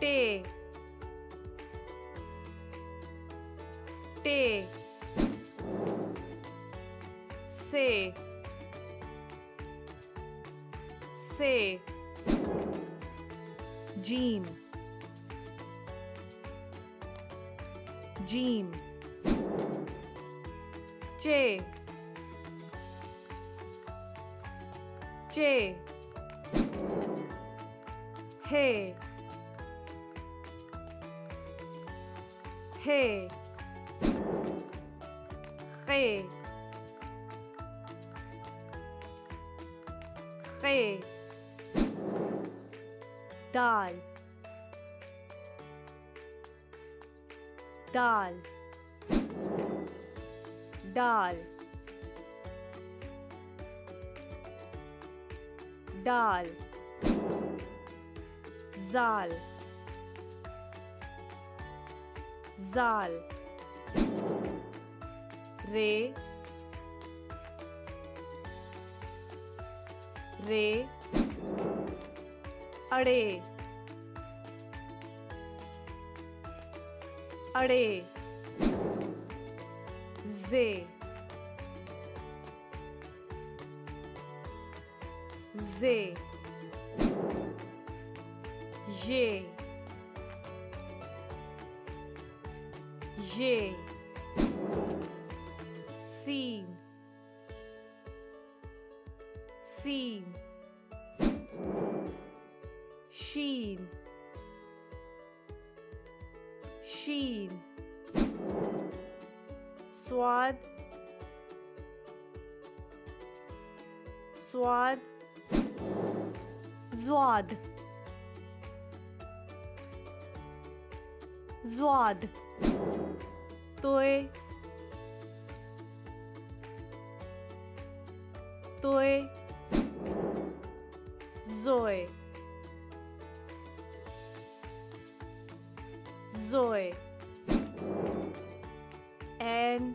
ट ट से जीम जीम चे चे हे हे खे खे दाल दाल दाल दाल जाल जाल रे रे अड़े अड़े जे जे ये सीन सीन शीन शीन स्वाद स्वाद ज़्वाद ज़्वाद तोय तोय ज़ोय ज़ोय एन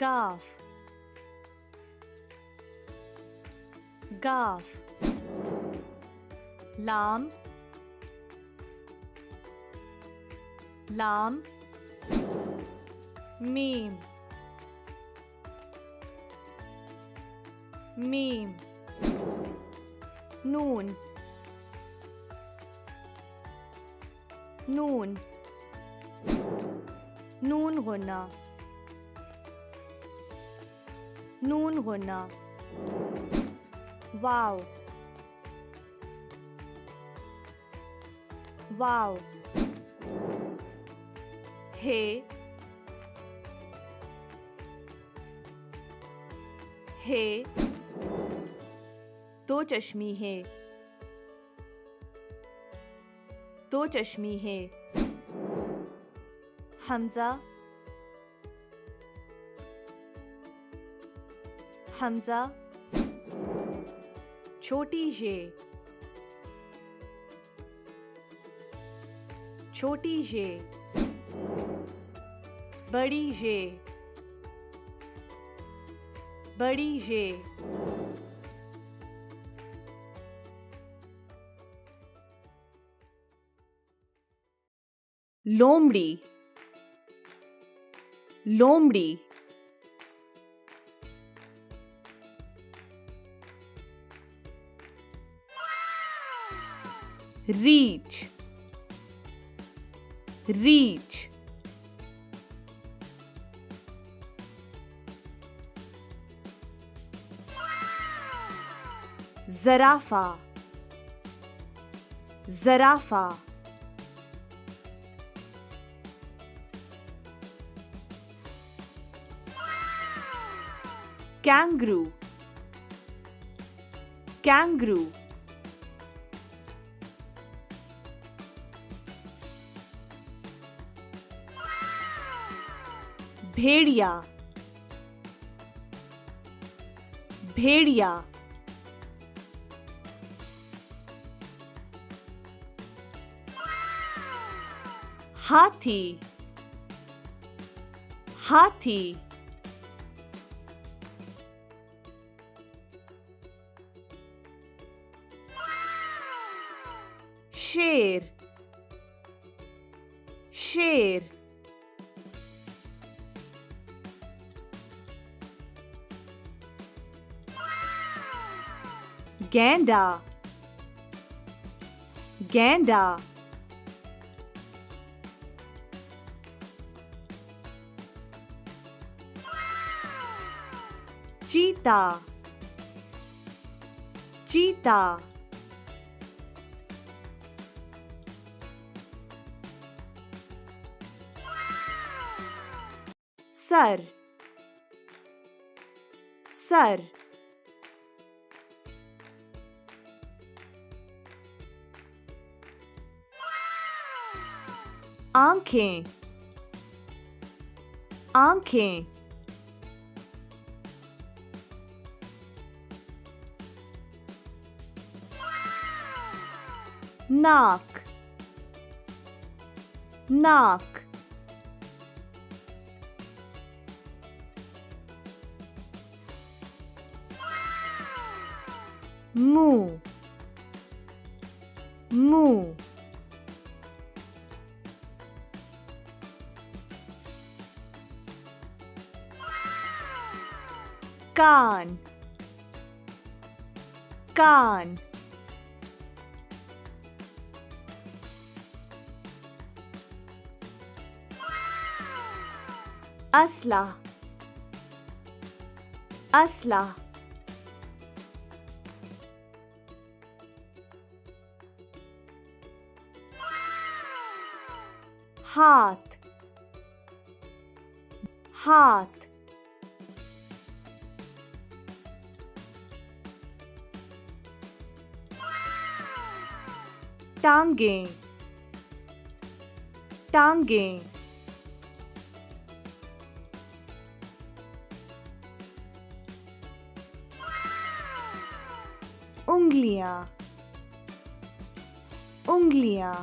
गाफ गाफ लाम लाम मीम मीम नून नून नून गुना नून गुना वाव वाव हे हे दो चश्मी है दो चश्मी है हमजा हमजा छोटी ये छोटी ये बड़ी ये बड़ी ये लोमड़ी लोमड़ी reach, reach. ज़राफ़ा, ज़राफ़ा. kangaroo, kangaroo. भेड़िया, भेड़िया. हाथी, हाथी. शेर, शेर. गैंडा, गैंडा. चीता, चीता. Sir, sir. आंखें, आंखें. नाक, नाक. मुंह, मुंह. कान, कान. असला, असला. हाथ, हाथ. टांगे, टांगे. उंगलियां, उंगलियां.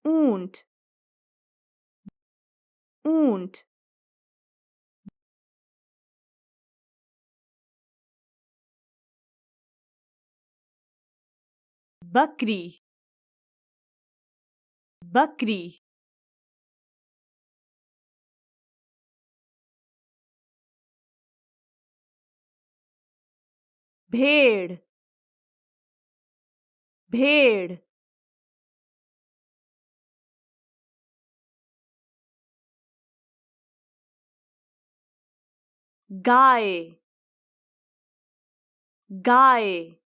ऊंट, ऊंट. बकरी, बकरी. भेड़, भेड़. गाय, गाय.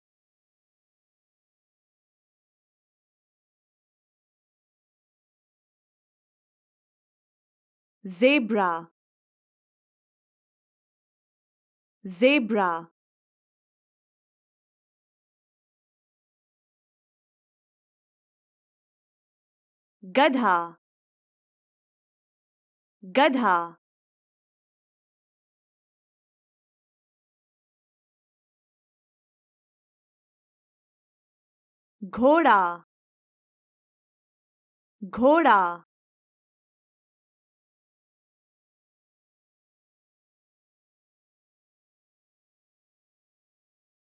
Zebra, zebra. गधा, गधा. घोड़ा, घोड़ा.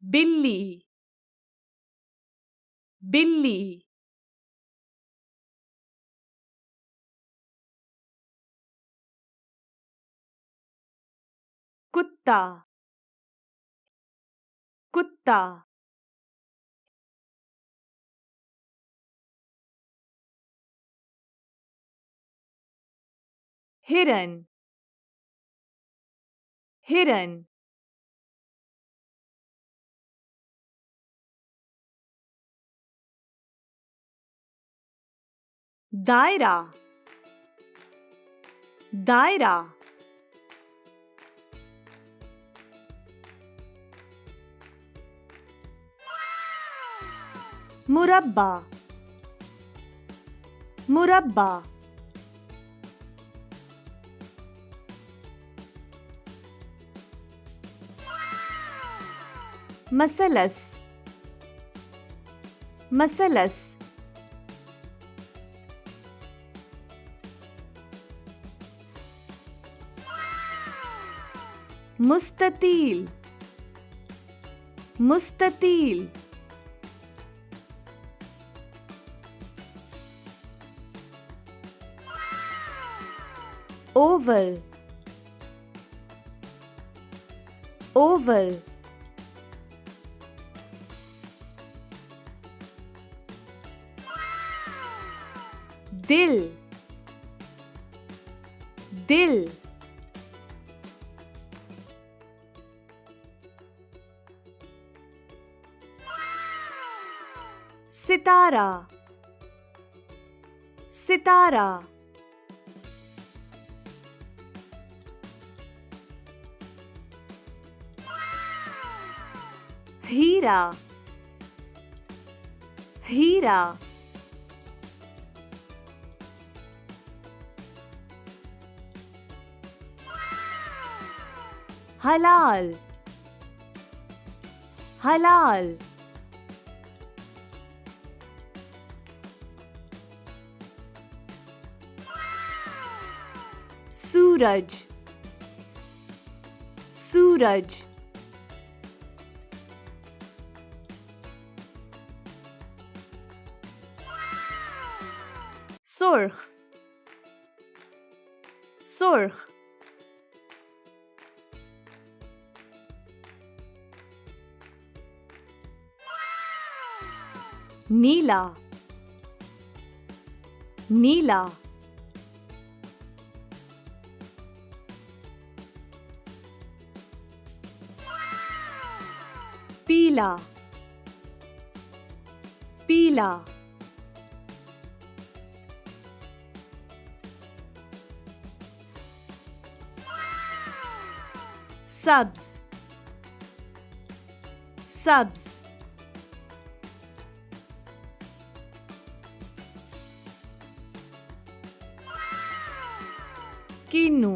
बिल्ली, बिल्ली. कुत्ता, कुत्ता कुत्ता हिरन हिरन दायरा दायरा मुरब्बा मुरब्बा मसलस मसलस मुस्ततील मुस्ततील ओवल ओवल दिल दिल सितारा सितारा हीरा हीरा हलाल हलाल सूरज सूरज सुर्ख सुर्ख नीला नीला पीला पीला सब्ज सब्ज कीनू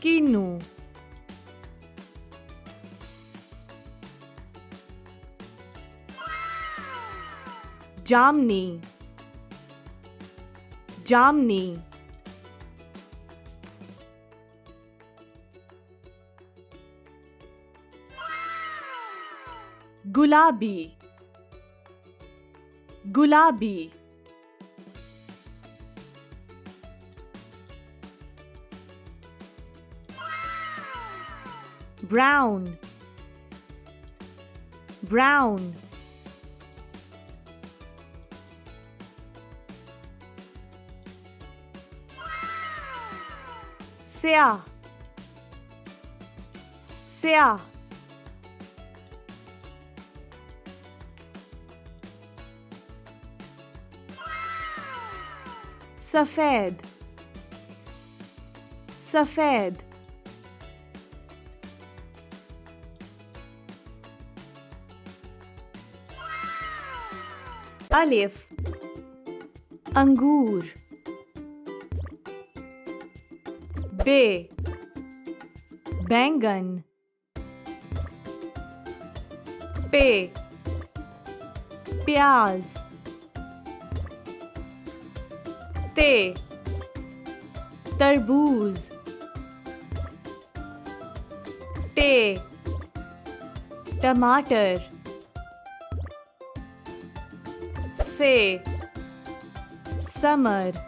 कीनू जामनी जामनी गुलाबी गुलाबी ब्राउन ब्राउन स्याह स्याह सफेद सफेद अलिफ अंगूर बे बैंगन पे प्याज ते तरबूज टे टमाटर से समर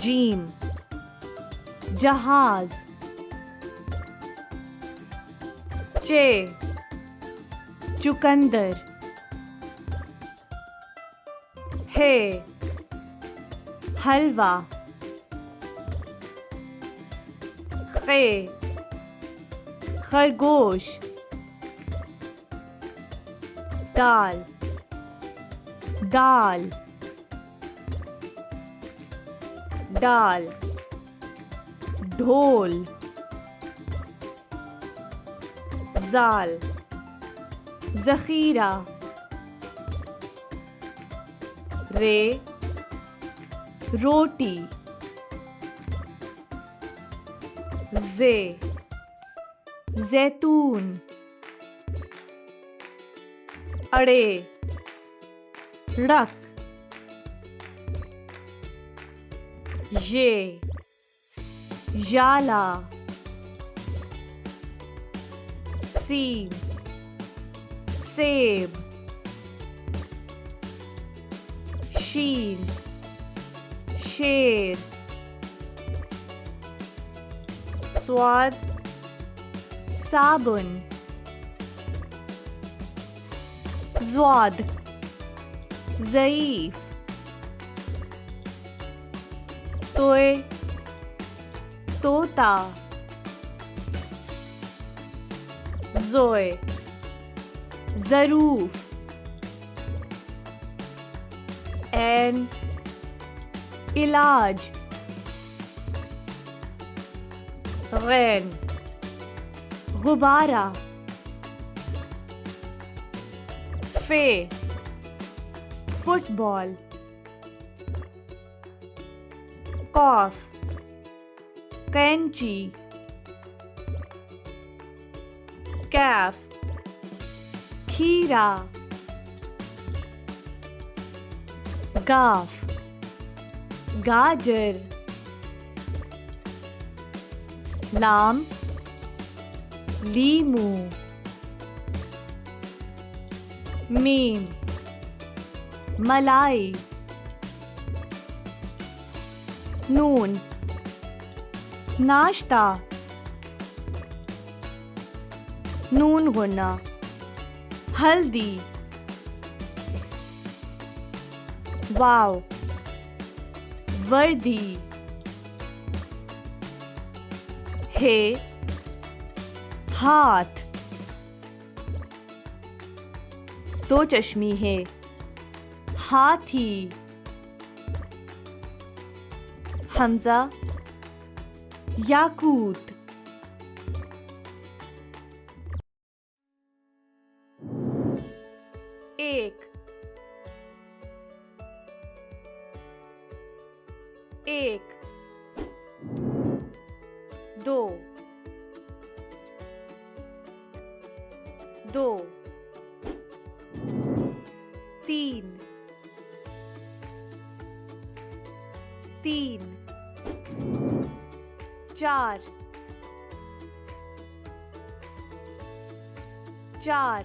जीम जहाज चे चुकंदर हे हलवा खे खरगोश दाल दाल दाल ढोल जाल ज़ख़ीरा रे रोटी जे जैतून अड़े रक ये जाला सीम सेब शीन शेर स्वाद साबुन ज़्वाद ज़ईफ़ तोए तोता ज़ोए ज़रूफ़ एन इलाज गैन गुब्बारा फे फुटबॉल कॉफ कैंची कैफ खीरा गाफ गाजर लाम लीमू मीम मलाई नून नाश्ता नून गुना हल्दी वाव वर्दी हे हाथ दो चश्मी है हाथी हमजा याकूत एक एक दो दो तीन तीन चार चार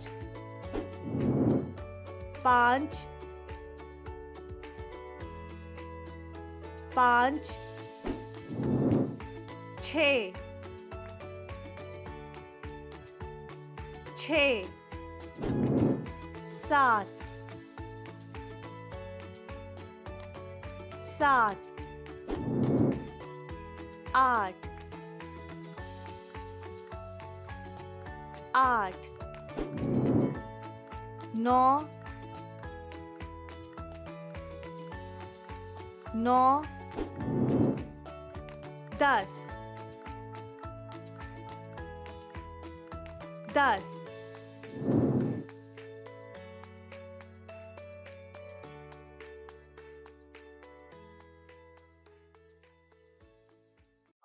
पाँच पाँच छः छः सात सात आठ आठ नौ नौ दस दस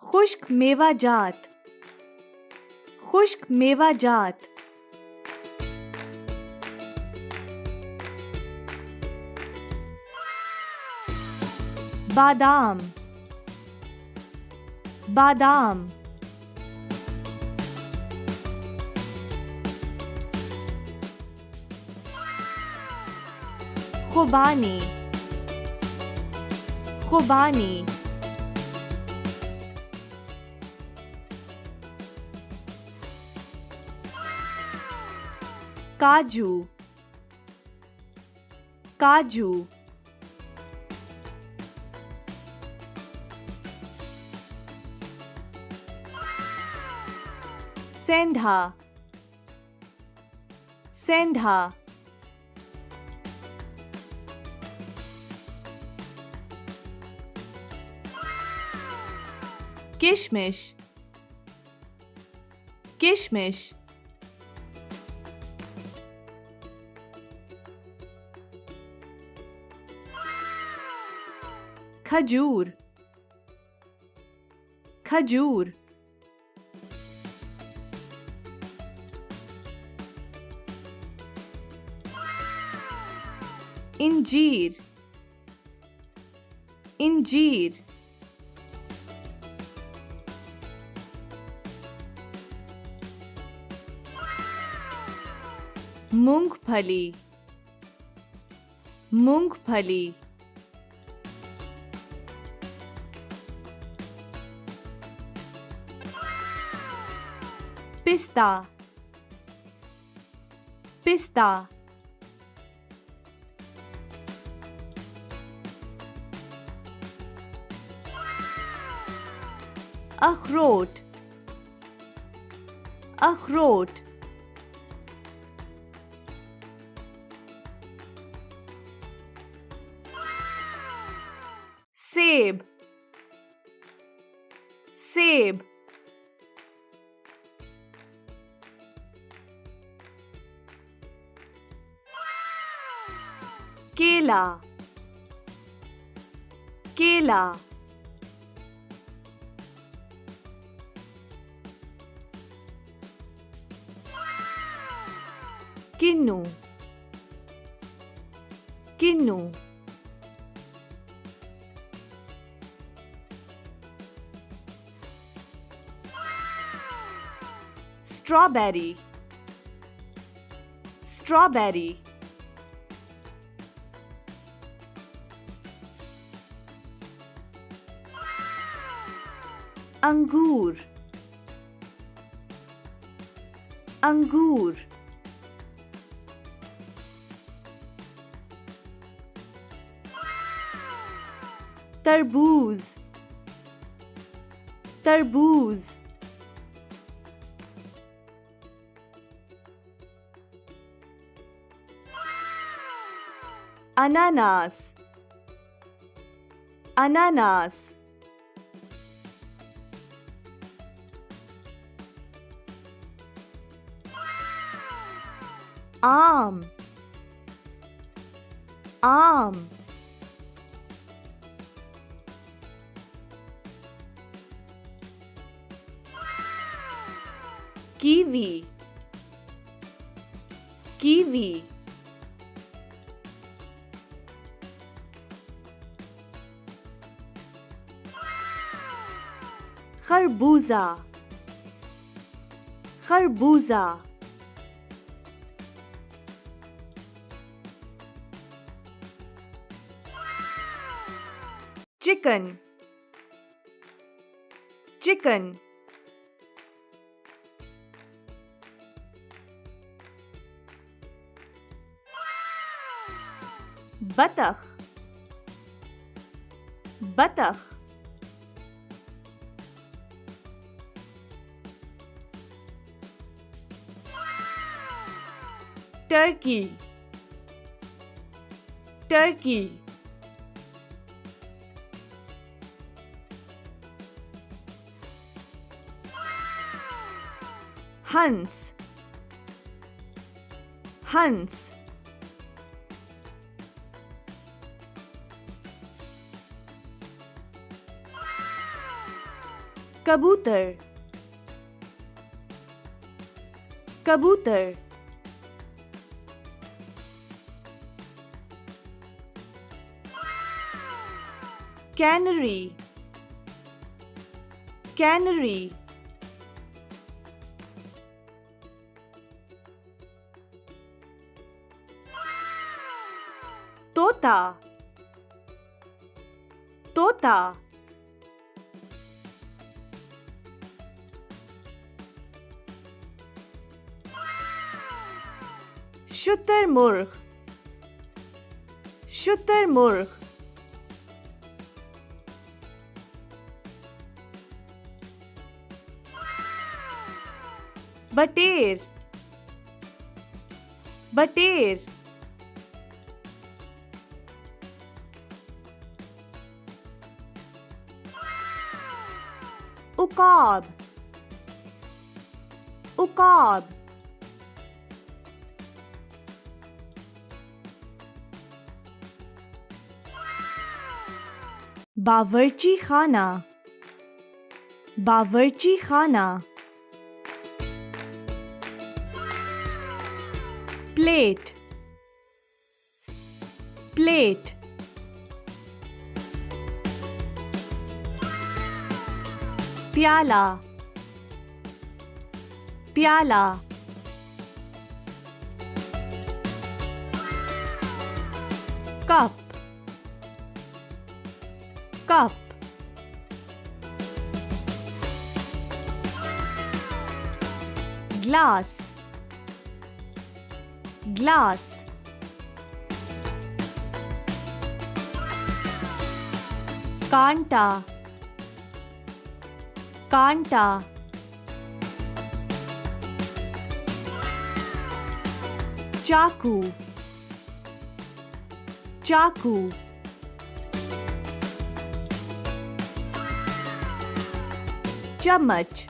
खुश्क मेवाजात खुश्क मेवाजात बादाम बादाम खुबानी खुबानी काजू काजू सेंधा सेंधा किशमिश किशमिश खजूर खजूर इंजीर इंजीर मूंगफली मूंगफली पिस्ता पिस्ता अखरोट अखरोट सेब सेब केला केला किन्नू किन्नू स्ट्रॉबेरी स्ट्रॉबेरी अंगूर अंगूर तरबूज तरबूज अनानास अनानास आम आम कीवी कीवी खरबूजा खरबूजा चिकन चिकन बतख बतख टर्की टर्की हंस हंस कबूतर कबूतर कैनरी कैनरी तोता तोता शुतुरमुर्ग, शुतुरमुर्ग। बटेर, बटेर। उकाब, उकाब। बावर्ची खाना, बावर्ची खाना। Plate, plate. प्याला, प्याला। Cup, cup. Glass, glass. कांटा, कांटा। चाकू, चाकू। चम्मच,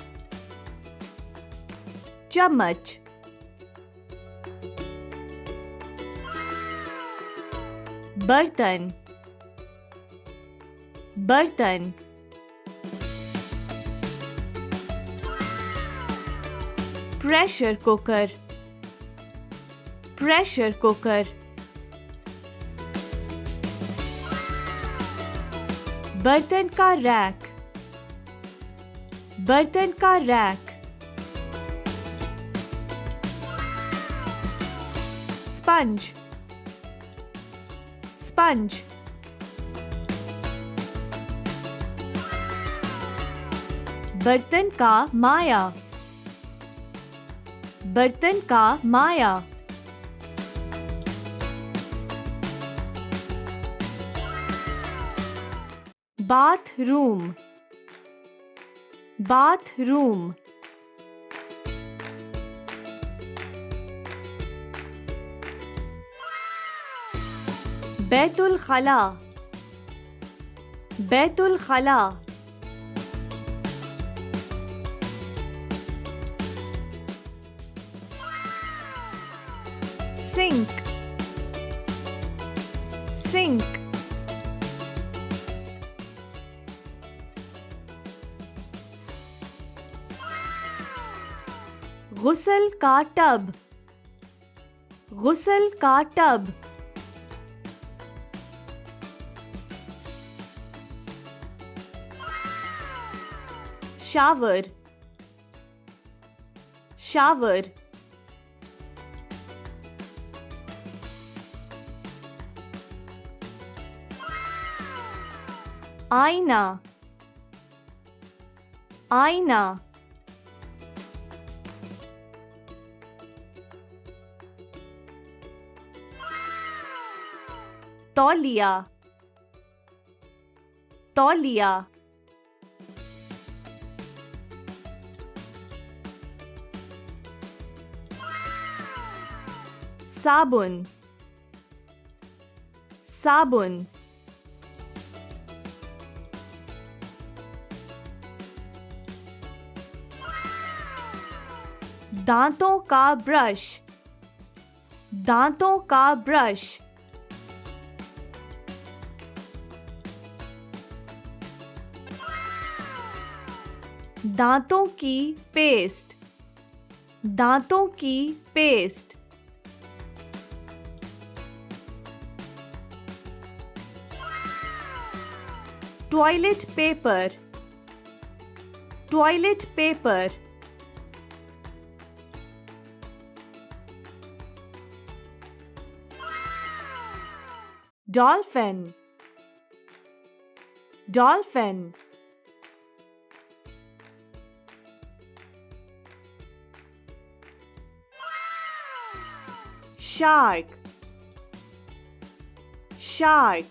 चम्मच। बर्तन, बर्तन। Pressure cooker, pressure cooker. बर्तन का रैक, बर्तन का रैक। Sponge, sponge. बर्तन का माया, बर्तन का माया। Bathroom, bathroom. बैतुल खला, बैतुल खला। Sink, sink. गुसल का टब, गुसल का टब। Shower, shower. आईना, आईना। तौलिया, तौलिया। साबुन, साबुन। दांतों का ब्रश, दांतों का ब्रश। दांतों की पेस्ट, दांतों की paste. Toilet paper, toilet paper. Dolphin, dolphin. shark, shark.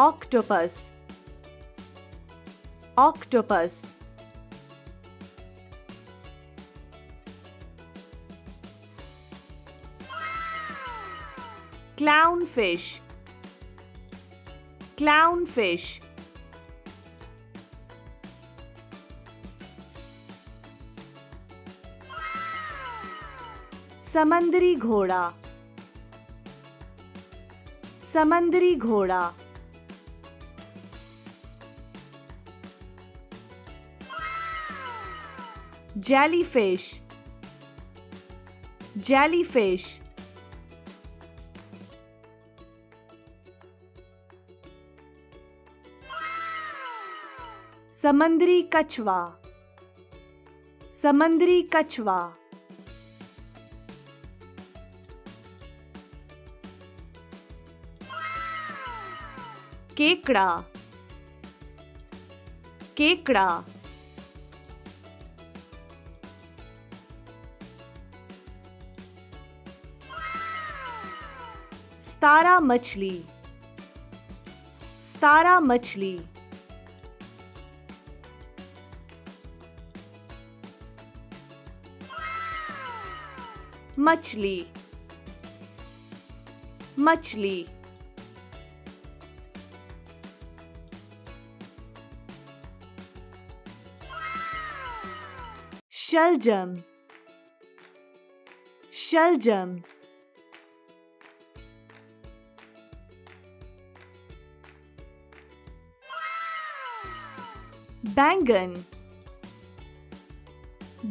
Octopus, octopus. Clownfish, clownfish. समंदरी घोड़ा, समंदरी घोड़ा. Jellyfish, jellyfish. समंदरी कछुआ, समंदरी कछुआ. केकड़ा, केकड़ा. सितारा मछली, सितारा मछली. मछली, मछली. शलजम, शलजम. बैंगन,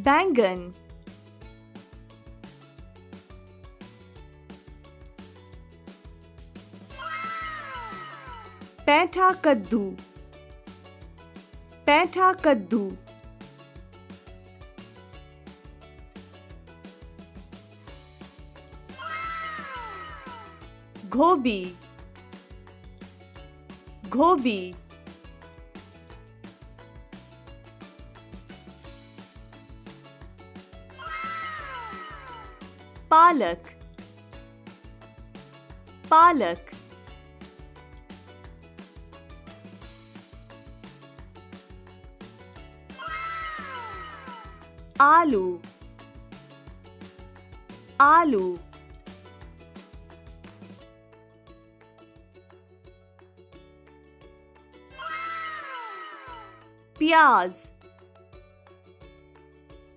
बैंगन. पैठा कद्दू, पैठा कद्दू. गोभी, गोभी. पालक, पालक. आलू, आलू. प्याज,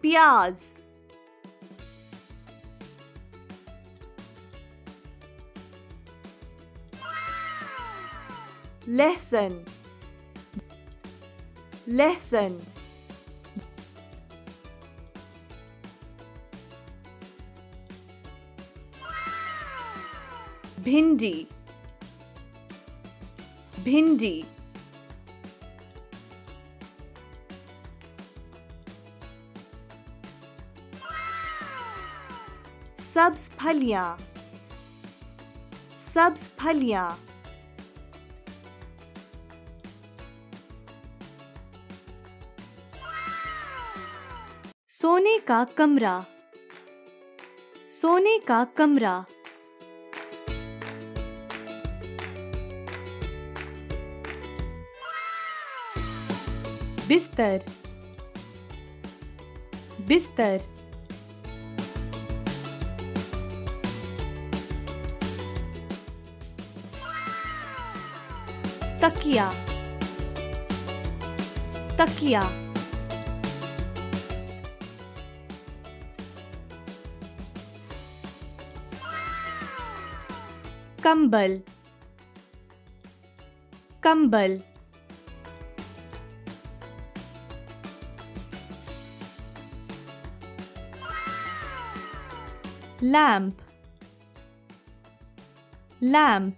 प्याज. लहसुन, लहसुन. भिंडी, भिंडी. सब्ज फलियां, सब्ज फलियां. सोने का कमरा, सोने का कमरा. बिस्तर, बिस्तर. तकिया, तकिया. कंबल, कंबल. Lamp, lamp.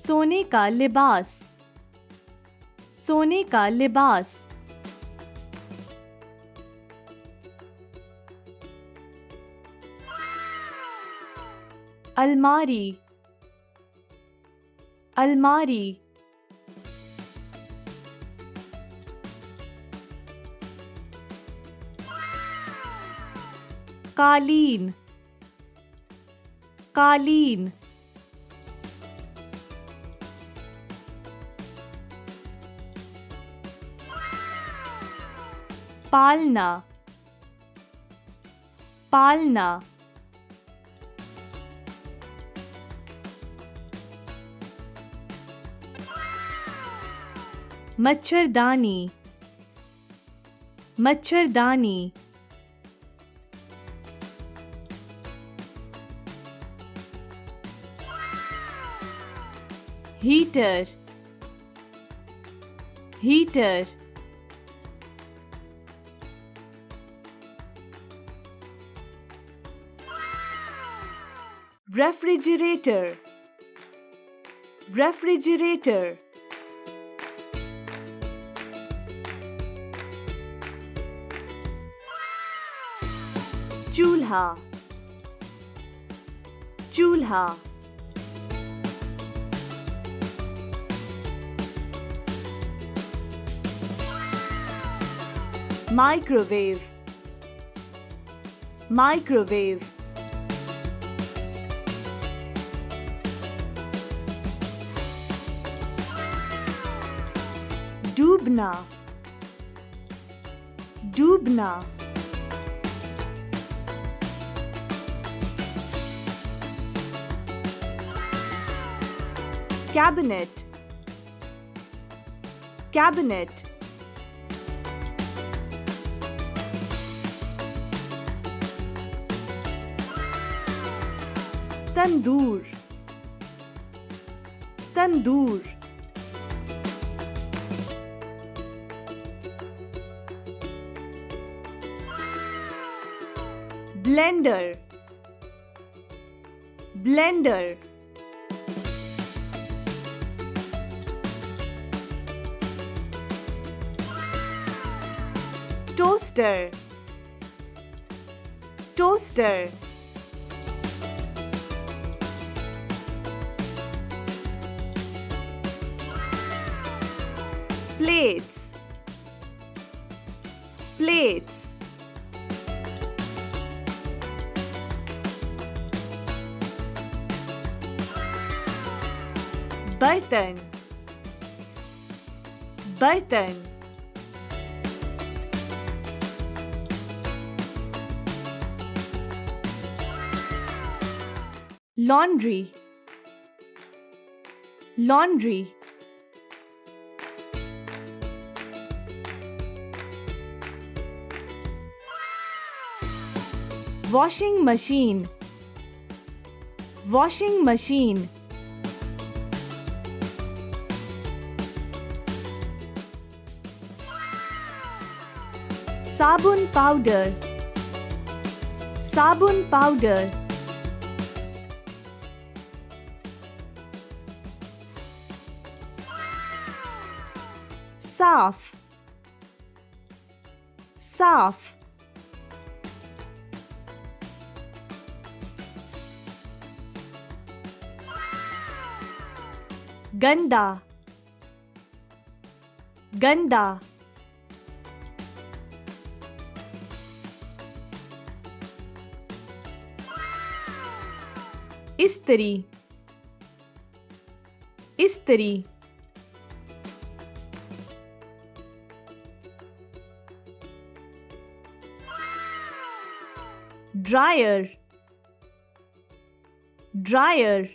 सोने का लिबास, सोने का लिबास. अलमारी अलमारी कालीन कालीन पालना पालना मच्छरदानी मच्छरदानी हीटर हीटर रेफ्रिजरेटर रेफ्रिजरेटर चूल्हा चूल्हा माइक्रोवेव माइक्रोवेव डूबना डूबना cabinet cabinet tandoor tandoor blender blender toaster toaster plates plates बर्तन बर्तन laundry laundry washing machine washing machine साबुन पाउडर साबुन पाउडर साफ साफ गंदा गंदा इस्त्री इस्त्री ड्रायर ड्रायर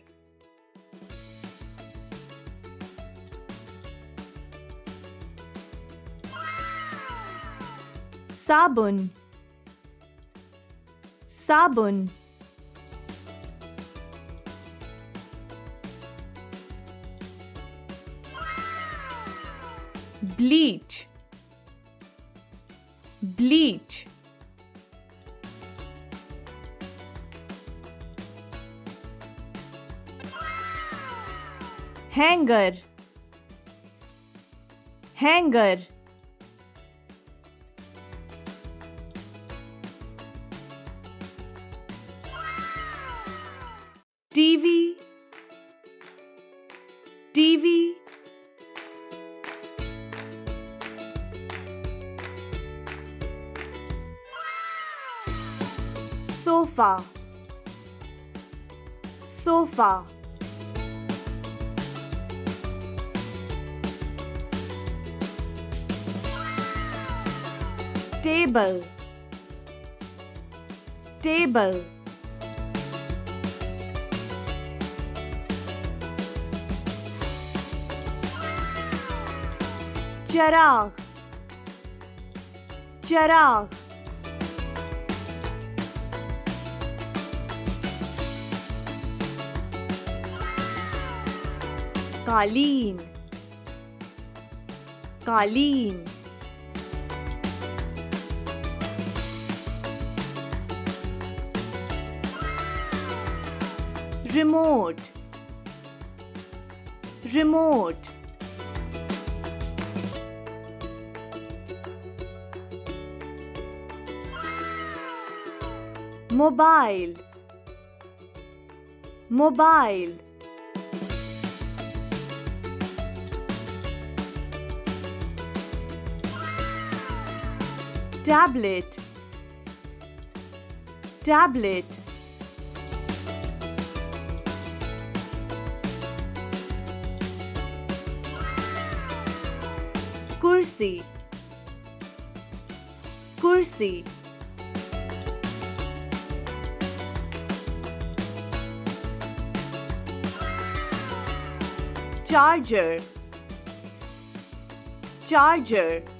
साबुन साबुन bleach bleach hanger hanger sofa, sofa. Table, table. Chirag, chirag. Qaleen, qaleen. Remote, remote. Mobile, mobile. Tablet, tablet. Kursi, kursi. Charger, charger.